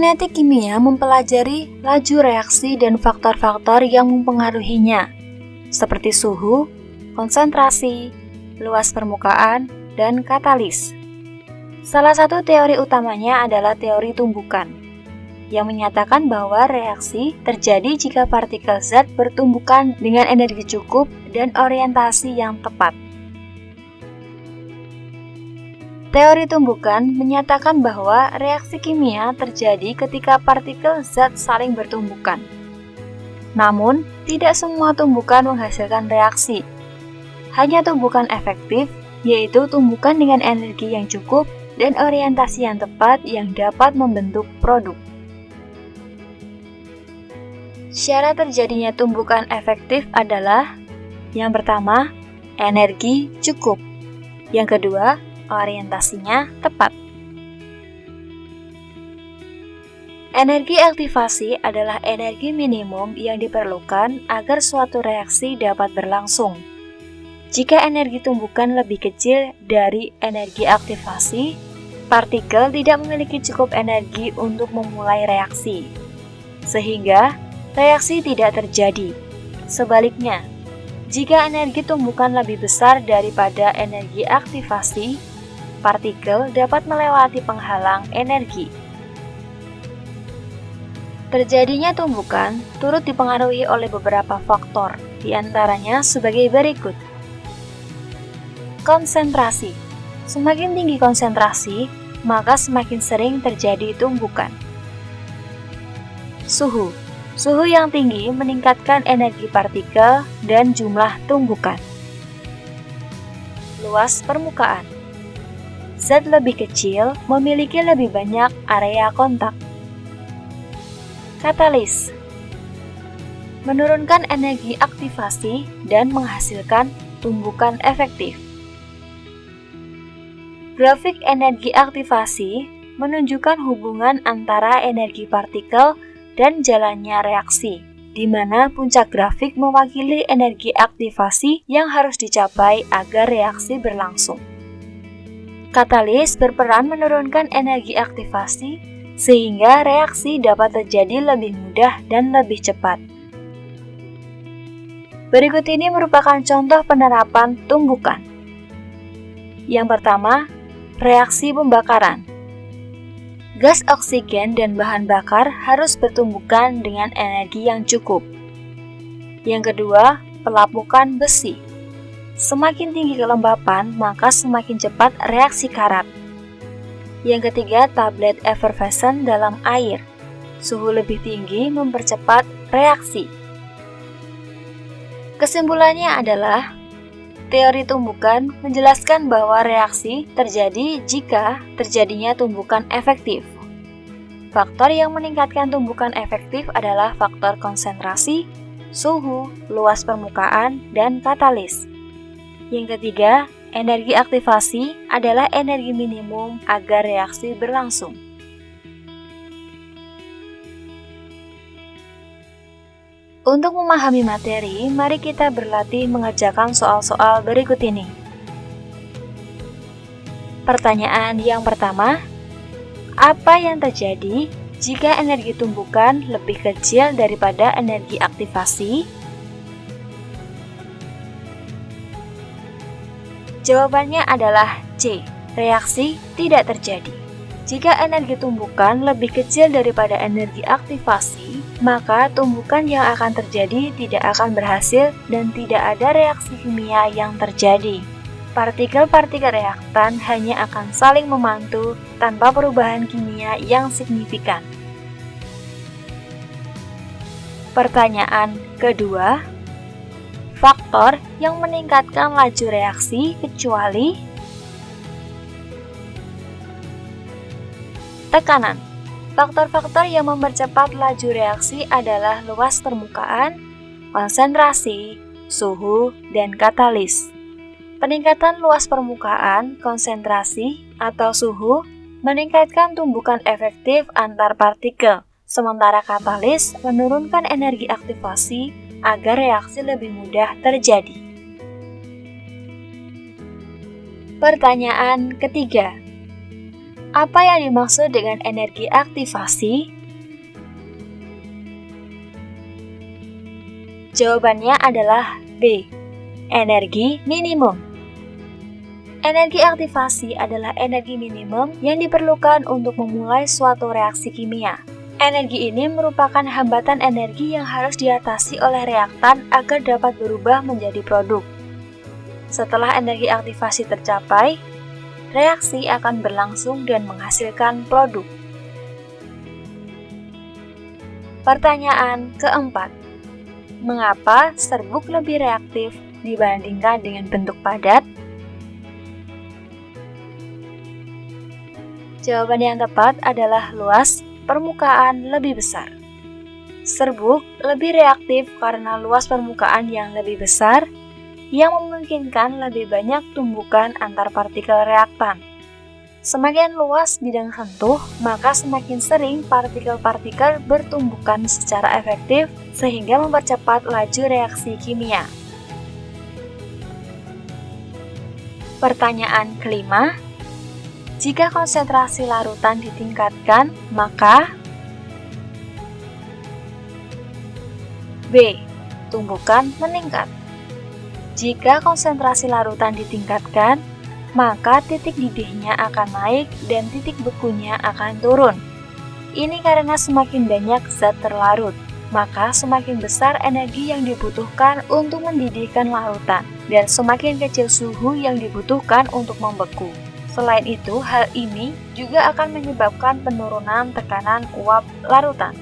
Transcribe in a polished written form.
Kinetik kimia mempelajari laju reaksi dan faktor-faktor yang mempengaruhinya, seperti suhu, konsentrasi, luas permukaan, dan katalis. Salah satu teori utamanya adalah teori tumbukan, yang menyatakan bahwa reaksi terjadi jika partikel zat bertumbukan dengan energi cukup dan orientasi yang tepat. Teori tumbukan menyatakan bahwa reaksi kimia terjadi ketika partikel zat saling bertumbukan. Namun, tidak semua tumbukan menghasilkan reaksi. Hanya tumbukan efektif, yaitu tumbukan dengan energi yang cukup dan orientasi yang tepat yang dapat membentuk produk. Syarat terjadinya tumbukan efektif adalah: yang pertama, energi cukup. Yang kedua, orientasinya tepat. Energi aktivasi adalah energi minimum yang diperlukan agar suatu reaksi dapat berlangsung. Jika energi tumbukan lebih kecil dari energi aktivasi, partikel tidak memiliki cukup energi untuk memulai reaksi, sehingga reaksi tidak terjadi. Sebaliknya, jika energi tumbukan lebih besar daripada energi aktivasi, partikel dapat melewati penghalang energi. Terjadinya tumbukan turut dipengaruhi oleh beberapa faktor, di antaranya sebagai berikut. Konsentrasi. Semakin tinggi konsentrasi, maka semakin sering terjadi tumbukan. Suhu. Suhu yang tinggi meningkatkan energi partikel dan jumlah tumbukan. Luas permukaan. Zat lebih kecil memiliki lebih banyak area kontak. Katalis. Menurunkan energi aktivasi dan menghasilkan tumbukan efektif. Grafik energi aktivasi menunjukkan hubungan antara energi partikel dan jalannya reaksi, di mana puncak grafik mewakili energi aktivasi yang harus dicapai agar reaksi berlangsung. Katalis berperan menurunkan energi aktivasi sehingga reaksi dapat terjadi lebih mudah dan lebih cepat. Berikut ini merupakan contoh penerapan tumbukan. Yang pertama, reaksi pembakaran. Gas oksigen dan bahan bakar harus bertumbukan dengan energi yang cukup. Yang kedua, pelapukan besi. Semakin tinggi kelembapan, maka semakin cepat reaksi karat. Yang ketiga, tablet effervescent dalam air. Suhu lebih tinggi mempercepat reaksi. Kesimpulannya adalah, teori tumbukan menjelaskan bahwa reaksi terjadi jika terjadinya tumbukan efektif. Faktor yang meningkatkan tumbukan efektif adalah faktor konsentrasi, suhu, luas permukaan, dan katalis. Yang ketiga, energi aktivasi adalah energi minimum agar reaksi berlangsung. Untuk memahami materi, mari kita berlatih mengerjakan soal-soal berikut ini. Pertanyaan yang pertama, apa yang terjadi jika energi tumbukan lebih kecil daripada energi aktivasi? Jawabannya adalah C. Reaksi tidak terjadi. Jika energi tumbukan lebih kecil daripada energi aktivasi, maka tumbukan yang akan terjadi tidak akan berhasil dan tidak ada reaksi kimia yang terjadi. Partikel-partikel reaktan hanya akan saling memantul tanpa perubahan kimia yang signifikan. Pertanyaan kedua, faktor yang meningkatkan laju reaksi kecuali tekanan. Faktor-faktor yang mempercepat laju reaksi adalah luas permukaan, konsentrasi, suhu, dan katalis. Peningkatan luas permukaan, konsentrasi, atau suhu meningkatkan tumbukan efektif antar partikel, sementara katalis menurunkan energi aktivasi agar reaksi lebih mudah terjadi. Pertanyaan ketiga, apa yang dimaksud dengan energi aktivasi? Jawabannya adalah B. Energi minimum. Energi aktivasi adalah energi minimum yang diperlukan untuk memulai suatu reaksi kimia. Energi ini merupakan hambatan energi yang harus diatasi oleh reaktan agar dapat berubah menjadi produk. Setelah energi aktivasi tercapai, reaksi akan berlangsung dan menghasilkan produk. Pertanyaan keempat. Mengapa serbuk lebih reaktif dibandingkan dengan bentuk padat? Jawaban yang tepat adalah luas permukaan lebih besar. Serbuk lebih reaktif karena luas permukaan yang lebih besar yang memungkinkan lebih banyak tumbukan antar partikel reaktan. Semakin luas bidang sentuh, maka semakin sering partikel-partikel bertumbukan secara efektif sehingga mempercepat laju reaksi kimia. Pertanyaan kelima, jika konsentrasi larutan ditingkatkan, maka B. Tumbukan meningkat. Jika konsentrasi larutan ditingkatkan, maka titik didihnya akan naik dan titik bekunya akan turun. Ini karena semakin banyak zat terlarut, maka semakin besar energi yang dibutuhkan untuk mendidihkan larutan, dan semakin kecil suhu yang dibutuhkan untuk membeku. Selain itu, hal ini juga akan menyebabkan penurunan tekanan uap larutan.